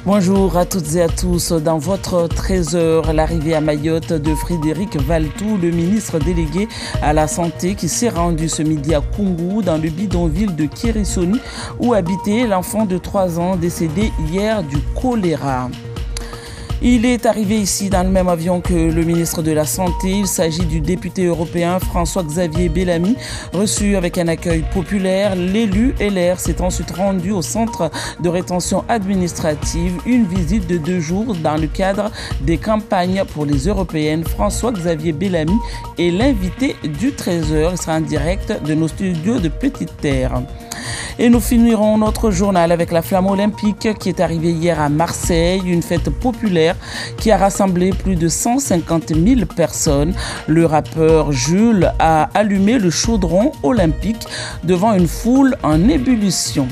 Bonjour à toutes et à tous. Dans votre trésor, l'arrivée à Mayotte de Frédéric Valtou, le ministre délégué à la Santé qui s'est rendu ce midi à Koungou dans le bidonville de Kérisoni où habitait l'enfant de 3 ans décédé hier du choléra. Il est arrivé ici dans le même avion que le ministre de la Santé. Il s'agit du député européen François-Xavier Bellamy, reçu avec un accueil populaire. L'élu LR s'est ensuite rendu au centre de rétention administrative. Une visite de 2 jours dans le cadre des campagnes pour les européennes. François-Xavier Bellamy est l'invité du Trésor. Il sera en direct de nos studios de Petite Terre. Et nous finirons notre journal avec la flamme olympique qui est arrivée hier à Marseille, une fête populaire qui a rassemblé plus de 150 000 personnes. Le rappeur Jules a allumé le chaudron olympique devant une foule en ébullition.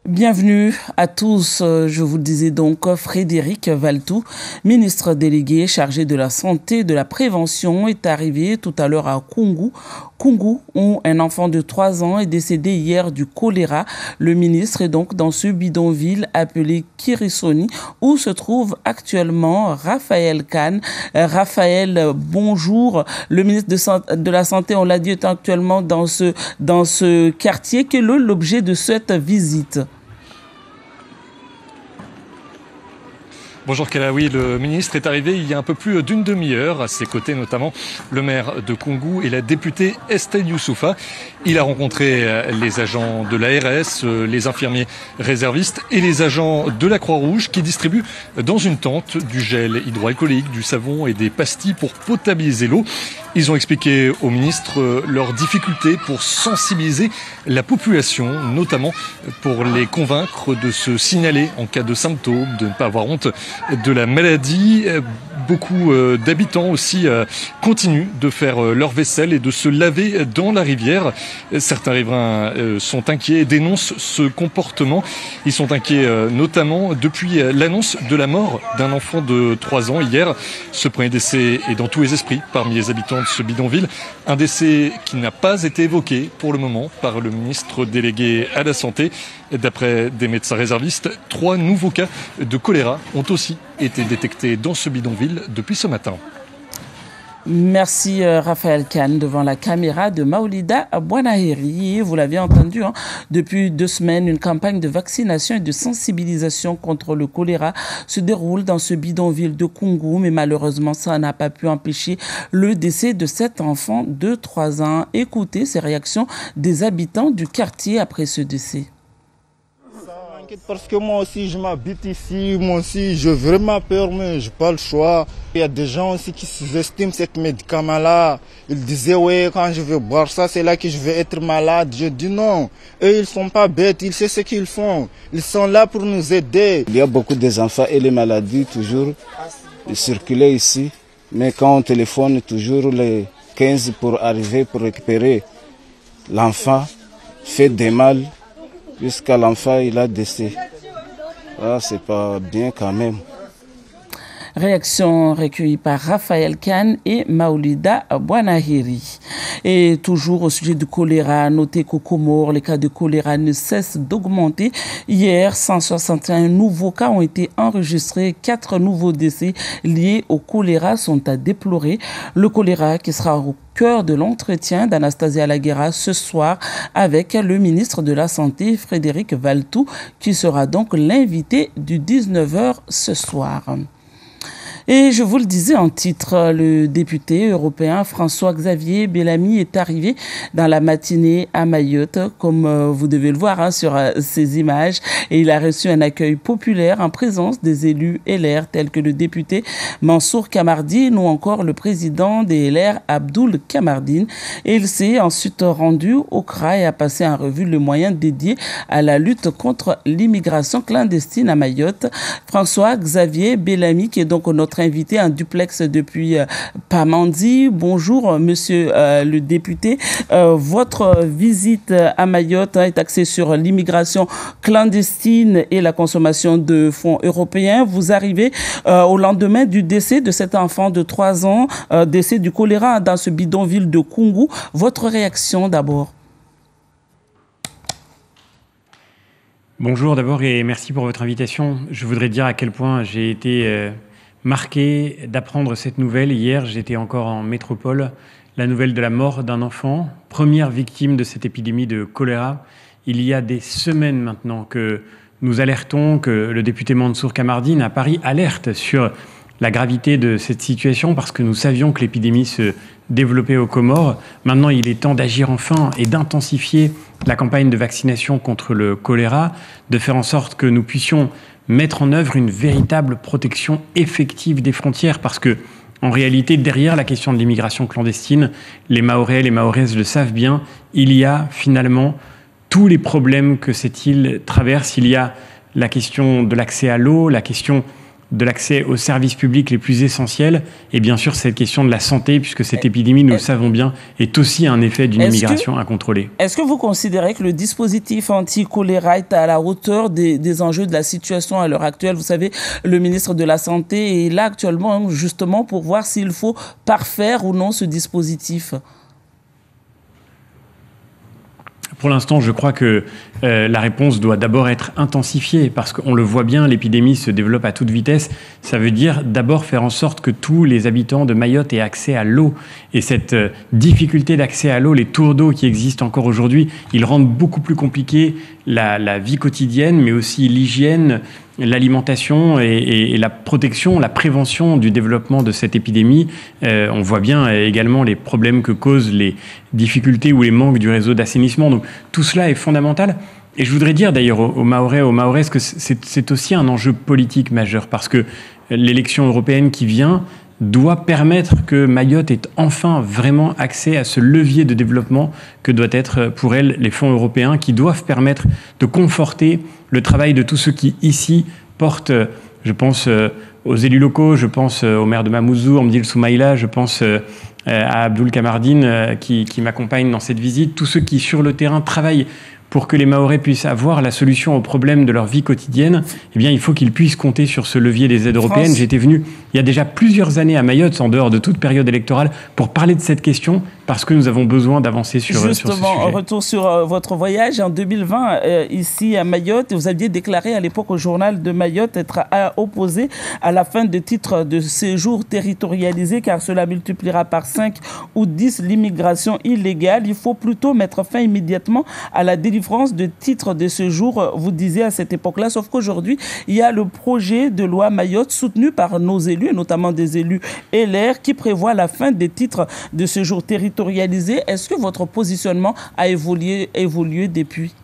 Bienvenue à tous. Je vous le disais donc, Frédéric Valtou, ministre délégué chargé de la santé et de la prévention, est arrivé tout à l'heure à Koungou, où un enfant de 3 ans est décédé hier du choléra. Le ministre est donc dans ce bidonville appelé Kérisoni, où se trouve actuellement Raphaël Kane. Raphaël, bonjour. Le ministre de la Santé, on l'a dit, est actuellement dans ce quartier. Quel est l'objet de cette visite ? Bonjour Kalawi, le ministre est arrivé il y a un peu plus d'une demi-heure. À ses côtés notamment le maire de Koungou et la députée Estelle Youssoufa. Il a rencontré les agents de l'ARS, les infirmiers réservistes et les agents de la Croix-Rouge qui distribuent dans une tente du gel hydroalcoolique, du savon et des pastilles pour potabiliser l'eau. Ils ont expliqué au ministre leurs difficultés pour sensibiliser la population, notamment pour les convaincre de se signaler en cas de symptômes, de ne pas avoir honte de la maladie. Beaucoup d'habitants aussi continuent de faire leur vaisselle et de se laver dans la rivière. Certains riverains sont inquiets et dénoncent ce comportement. Ils sont inquiets notamment depuis l'annonce de la mort d'un enfant de 3 ans hier. Ce premier décès est dans tous les esprits parmi les habitants de ce bidonville. Un décès qui n'a pas été évoqué pour le moment par le ministre délégué à la Santé. D'après des médecins réservistes, 3 nouveaux cas de choléra ont aussi été détectés dans ce bidonville depuis ce matin. Merci Raphaël Kane devant la caméra de Maoulida Bouanahiri. Vous l'avez entendu, depuis 2 semaines, une campagne de vaccination et de sensibilisation contre le choléra se déroule dans ce bidonville de Koungou, mais malheureusement, ça n'a pas pu empêcher le décès de cet enfant de 3 ans. Écoutez ces réactions des habitants du quartier après ce décès. Parce que moi aussi je m'habite ici, moi aussi j'ai vraiment peur, mais j'ai pas le choix. Il y a des gens aussi qui sous-estiment ce médicament-là. Ils disaient ouais, quand je vais boire ça, c'est là que je vais être malade. Je dis non, eux ils sont pas bêtes, ils savent ce qu'ils font. Ils sont là pour nous aider. Il y a beaucoup d'enfants et les maladies toujours circulaient ici. Mais quand on téléphone toujours les 15 pour arriver, pour récupérer l'enfant, fait des mal. Jusqu'à l'enfant, il a décès. Ah, c'est pas bien quand même. Réaction recueillie par Raphaël Kane et Maoulida Bouanahiri. Et toujours au sujet du choléra, notez qu'au Comores, les cas de choléra ne cessent d'augmenter. Hier, 161 nouveaux cas ont été enregistrés. 4 nouveaux décès liés au choléra sont à déplorer. Le choléra qui sera au cœur de l'entretien d'Anastasia Laguera ce soir avec le ministre de la Santé, Frédéric Valtou, qui sera donc l'invité du 19h ce soir. Et je vous le disais en titre, le député européen François-Xavier Bellamy est arrivé dans la matinée à Mayotte, comme vous devez le voir sur ces images. Et il a reçu un accueil populaire en présence des élus LR tels que le député Mansour Kamardine ou encore le président des LR Abdoul Kamardine. Et il s'est ensuite rendu au CRA et a passé en revue le moyen dédié à la lutte contre l'immigration clandestine à Mayotte. François-Xavier Bellamy, qui est donc notre invité en duplex depuis Pamandzi. Bonjour, monsieur le député. Votre visite à Mayotte est axée sur l'immigration clandestine et la consommation de fonds européens. Vous arrivez au lendemain du décès de cet enfant de 3 ans, décès du choléra dans ce bidonville de Koungou. Votre réaction d'abord? Bonjour d'abord et merci pour votre invitation. Je voudrais dire à quel point j'ai été marqué d'apprendre cette nouvelle. Hier, j'étais encore en métropole. La nouvelle de la mort d'un enfant, première victime de cette épidémie de choléra. Il y a des semaines maintenant que nous alertons, que le député Mansour Kamardine à Paris alerte sur la gravité de cette situation parce que nous savions que l'épidémie se développait aux Comores. Maintenant, il est temps d'agir enfin et d'intensifier la campagne de vaccination contre le choléra, de faire en sorte que nous puissions mettre en œuvre une véritable protection effective des frontières parce que, en réalité, derrière la question de l'immigration clandestine, les Mahorais et les Mahoraises le savent bien, il y a finalement tous les problèmes que cette île traverse. Il y a la question de l'accès à l'eau, la question de l'accès aux services publics les plus essentiels et bien sûr cette question de la santé puisque cette épidémie, nous le savons bien, est aussi un effet d'une immigration incontrôlée. Est-ce que vous considérez que le dispositif anti-choléra est à la hauteur des enjeux de la situation à l'heure actuelle? Vous savez, le ministre de la Santé est là actuellement justement pour voir s'il faut parfaire ou non ce dispositif. Pour l'instant, je crois que la réponse doit d'abord être intensifiée parce qu'on le voit bien, l'épidémie se développe à toute vitesse. Ça veut dire d'abord faire en sorte que tous les habitants de Mayotte aient accès à l'eau. Et cette difficulté d'accès à l'eau, les tours d'eau qui existent encore aujourd'hui, ils rendent beaucoup plus compliqué la vie quotidienne, mais aussi l'hygiène, l'alimentation et la protection, la prévention du développement de cette épidémie. On voit bien également les problèmes que causent les difficultés ou les manques du réseau d'assainissement. Donc tout cela est fondamental. Et je voudrais dire d'ailleurs aux Mahorais, aux Mahoraises que c'est aussi un enjeu politique majeur parce que l'élection européenne qui vient doit permettre que Mayotte ait enfin vraiment accès à ce levier de développement que doit être pour elle les fonds européens qui doivent permettre de conforter le travail de tous ceux qui ici portent, je pense aux élus locaux, je pense au maire de Mamoudzou, Amdil Soumaïla, je pense à Abdoul Kamardine qui m'accompagne dans cette visite, tous ceux qui sur le terrain travaillent pour que les Mahorais puissent avoir la solution aux problèmes de leur vie quotidienne, eh bien, il faut qu'ils puissent compter sur ce levier des aides européennes. J'étais venu il y a déjà plusieurs années à Mayotte, en dehors de toute période électorale, pour parler de cette question, parce que nous avons besoin d'avancer sur ce sujet. Justement, retour sur votre voyage. En 2020, ici à Mayotte, vous aviez déclaré à l'époque au journal de Mayotte être opposé à la fin de titres de séjour territorialisés, car cela multipliera par 5 ou 10 l'immigration illégale. Il faut plutôt mettre fin immédiatement à la délivrance de titres de séjour, vous disiez à cette époque-là. Sauf qu'aujourd'hui, il y a le projet de loi Mayotte soutenu par nos élus, notamment des élus LR, qui prévoit la fin des titres de séjour territorialisés. Est-ce que votre positionnement a évolué depuis?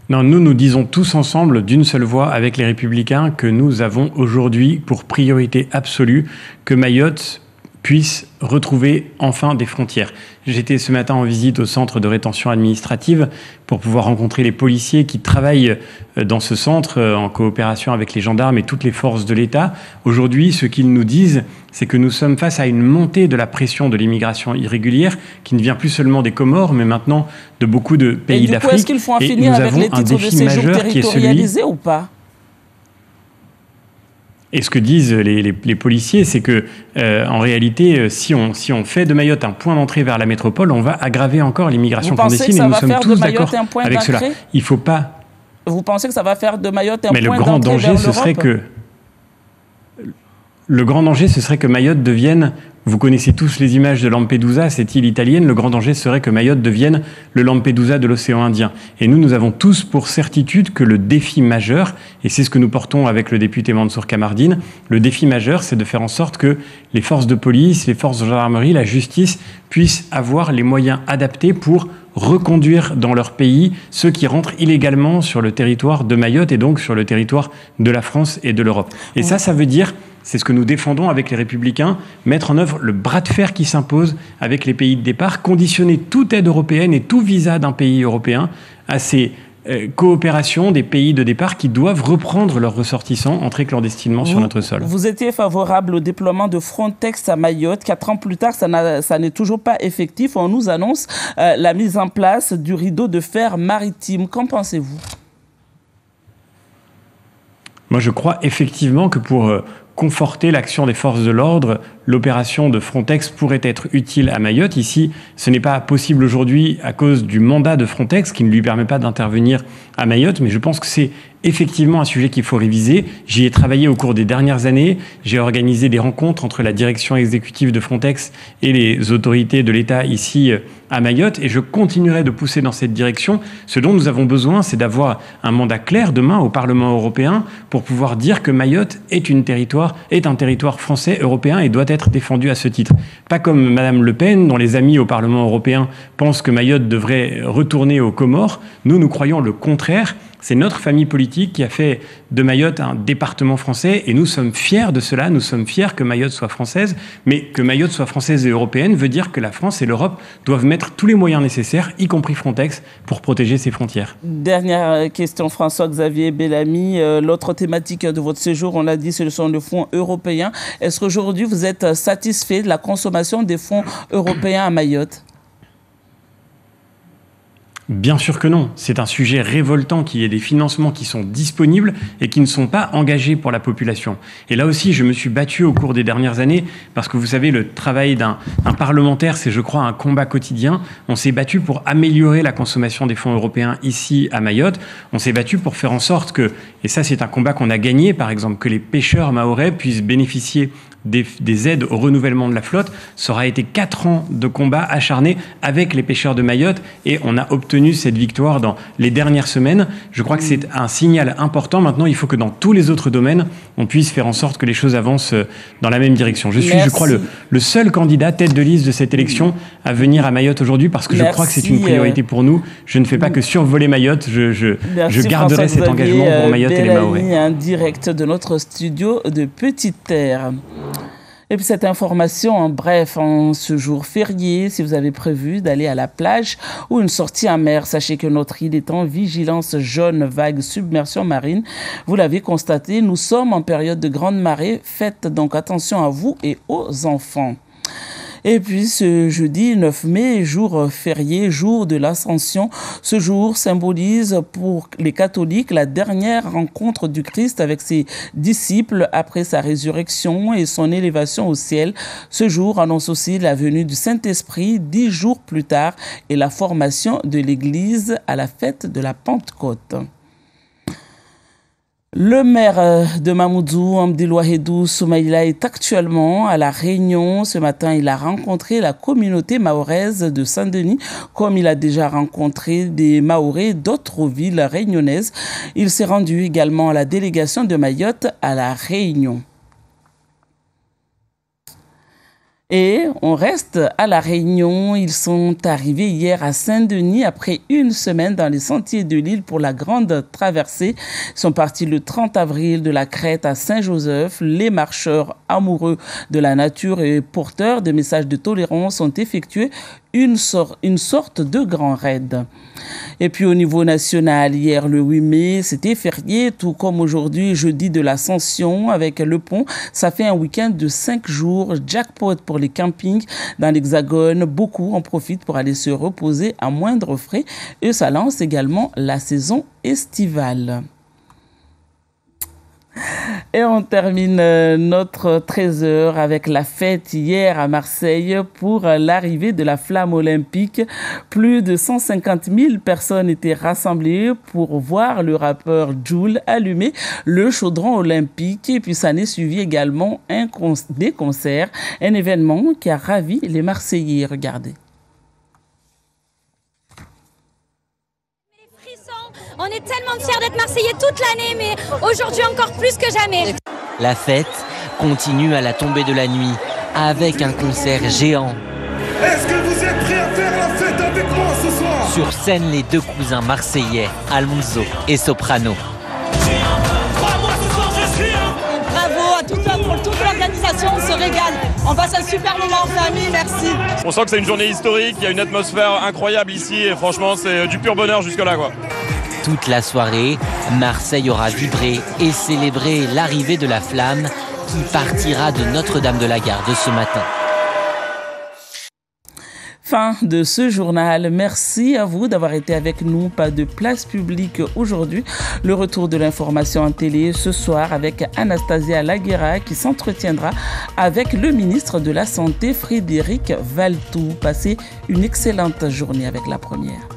Non, nous disons tous ensemble, d'une seule voix, avec les Républicains, que nous avons aujourd'hui pour priorité absolue que Mayotte puisse retrouver enfin des frontières. J'étais ce matin en visite au centre de rétention administrative pour pouvoir rencontrer les policiers qui travaillent dans ce centre en coopération avec les gendarmes et toutes les forces de l'État. Aujourd'hui, ce qu'ils nous disent, c'est que nous sommes face à une montée de la pression de l'immigration irrégulière qui ne vient plus seulement des Comores, mais maintenant de beaucoup de pays d'Afrique. Est-ce qu'il faut en finir avec les titres de séjour territorialisés ou pas? Et ce que disent les policiers, c'est que en réalité, si on fait de Mayotte un point d'entrée vers la métropole, on va aggraver encore l'immigration clandestine. Et nous sommes tous d'accord avec cela. Il faut pas. Vous pensez que ça va faire de Mayotte un point d'entrée vers l'Europe? Mais le grand danger, ce serait que Mayotte devienne. Vous connaissez tous les images de Lampedusa, cette île italienne. Le grand danger serait que Mayotte devienne le Lampedusa de l'océan Indien. Et nous avons tous pour certitude que le défi majeur, et c'est ce que nous portons avec le député Mansour Kamardine, le défi majeur, c'est de faire en sorte que les forces de police, les forces de gendarmerie, la justice puissent avoir les moyens adaptés pour reconduire dans leur pays ceux qui rentrent illégalement sur le territoire de Mayotte et donc sur le territoire de la France et de l'Europe. Et ça veut dire, c'est ce que nous défendons avec les Républicains, mettre en œuvre le bras de fer qui s'impose avec les pays de départ, conditionner toute aide européenne et tout visa d'un pays européen à ces coopérations des pays de départ qui doivent reprendre leurs ressortissants entrés clandestinement sur notre sol. Vous étiez favorable au déploiement de Frontex à Mayotte. 4 ans plus tard, ça n'est toujours pas effectif. On nous annonce la mise en place du rideau de fer maritime. Qu'en pensez-vous? Moi, je crois effectivement que pour conforter l'action des forces de l'ordre. L'opération de Frontex pourrait être utile à Mayotte. Ici, ce n'est pas possible aujourd'hui à cause du mandat de Frontex qui ne lui permet pas d'intervenir à Mayotte, mais je pense que c'est effectivement un sujet qu'il faut réviser. J'y ai travaillé au cours des dernières années. J'ai organisé des rencontres entre la direction exécutive de Frontex et les autorités de l'État ici à Mayotte, et je continuerai de pousser dans cette direction. Ce dont nous avons besoin, c'est d'avoir un mandat clair demain au Parlement européen pour pouvoir dire que Mayotte est un territoire français, européen, et doit être défendu à ce titre. Pas comme Madame Le Pen, dont les amis au Parlement européen pensent que Mayotte devrait retourner aux Comores. Nous croyons le contraire. C'est notre famille politique qui a fait de Mayotte un département français, et nous sommes fiers de cela. Nous sommes fiers que Mayotte soit française, mais que Mayotte soit française et européenne veut dire que la France et l'Europe doivent mettre tous les moyens nécessaires, y compris Frontex, pour protéger ses frontières. Dernière question, François-Xavier Bellamy. L'autre thématique de votre séjour, on l'a dit, ce sont les fonds européens. Est-ce qu'aujourd'hui, vous êtes satisfait de la consommation des fonds européens à Mayotte ? Bien sûr que non. C'est un sujet révoltant qu'il y ait des financements qui sont disponibles et qui ne sont pas engagés pour la population. Et là aussi, je me suis battu au cours des dernières années parce que vous savez, le travail d'un parlementaire, c'est, je crois, un combat quotidien. On s'est battu pour améliorer la consommation des fonds européens ici à Mayotte. On s'est battu pour faire en sorte que, et ça c'est un combat qu'on a gagné, par exemple, que les pêcheurs mahorais puissent bénéficier des aides au renouvellement de la flotte. Ça aura été 4 ans de combat acharné avec les pêcheurs de Mayotte, et on a obtenu cette victoire dans les dernières semaines. Je crois que c'est un signal important. Maintenant, il faut que dans tous les autres domaines, on puisse faire en sorte que les choses avancent dans la même direction. Je suis, je crois, le seul candidat tête de liste de cette élection à venir à Mayotte aujourd'hui, parce que je crois que c'est une priorité pour nous. Je ne fais pas que survoler Mayotte. Je garderai cet engagement pour Mayotte et les Mahorais. En direct de notre studio de Petite Terre. Et puis cette information, en bref, en ce jour férié, si vous avez prévu d'aller à la plage ou une sortie en mer, sachez que notre île est en vigilance jaune vague submersion marine. Vous l'avez constaté, nous sommes en période de grande marée. Faites donc attention à vous et aux enfants. Et puis ce jeudi 9 mai, jour férié, jour de l'Ascension, ce jour symbolise pour les catholiques la dernière rencontre du Christ avec ses disciples après sa résurrection et son élévation au ciel. Ce jour annonce aussi la venue du Saint-Esprit 10 jours plus tard et la formation de l'Église à la fête de la Pentecôte. Le maire de Mamoudzou, Amdelouahedou Soumaïla, est actuellement à La Réunion. Ce matin, il a rencontré la communauté mahoraise de Saint-Denis, comme il a déjà rencontré des Mahorais d'autres villes réunionnaises. Il s'est rendu également à la délégation de Mayotte à La Réunion. Et on reste à La Réunion. Ils sont arrivés hier à Saint-Denis après une semaine dans les sentiers de l'île pour la grande traversée. Ils sont partis le 30 avril de la Crète à Saint-Joseph. Les marcheurs amoureux de la nature et porteurs de messages de tolérance ont effectué une sorte de grand raid. Et puis au niveau national, hier le 8 mai, c'était férié, tout comme aujourd'hui, jeudi de l'Ascension avec le pont. Ça fait un week-end de 5 jours, jackpot pour les campings dans l'Hexagone. Beaucoup en profitent pour aller se reposer à moindre frais et ça lance également la saison estivale. Et on termine notre 13h avec la fête hier à Marseille pour l'arrivée de la flamme olympique. Plus de 150 000 personnes étaient rassemblées pour voir le rappeur Jul allumer le chaudron olympique. Et puis ça n'est suivi également des concerts, un événement qui a ravi les Marseillais. Regardez. On est tellement fiers d'être Marseillais toute l'année, mais aujourd'hui encore plus que jamais. La fête continue à la tombée de la nuit avec un concert géant. Est-ce que vous êtes prêts à faire la fête avec moi ce soir? Sur scène, les deux cousins marseillais, Alonso et Soprano. Bravo à toute l'organisation, on se régale. On passe un super moment en famille, merci. On sent que c'est une journée historique, il y a une atmosphère incroyable ici et franchement c'est du pur bonheur jusque là quoi. Toute la soirée, Marseille aura vibré et célébré l'arrivée de la flamme qui partira de Notre-Dame de la Garde ce matin. Fin de ce journal. Merci à vous d'avoir été avec nous. Pas de place publique aujourd'hui. Le retour de l'information en télé ce soir avec Anastasia Laguera qui s'entretiendra avec le ministre de la Santé Frédéric Valletoux. Passez une excellente journée avec La Première.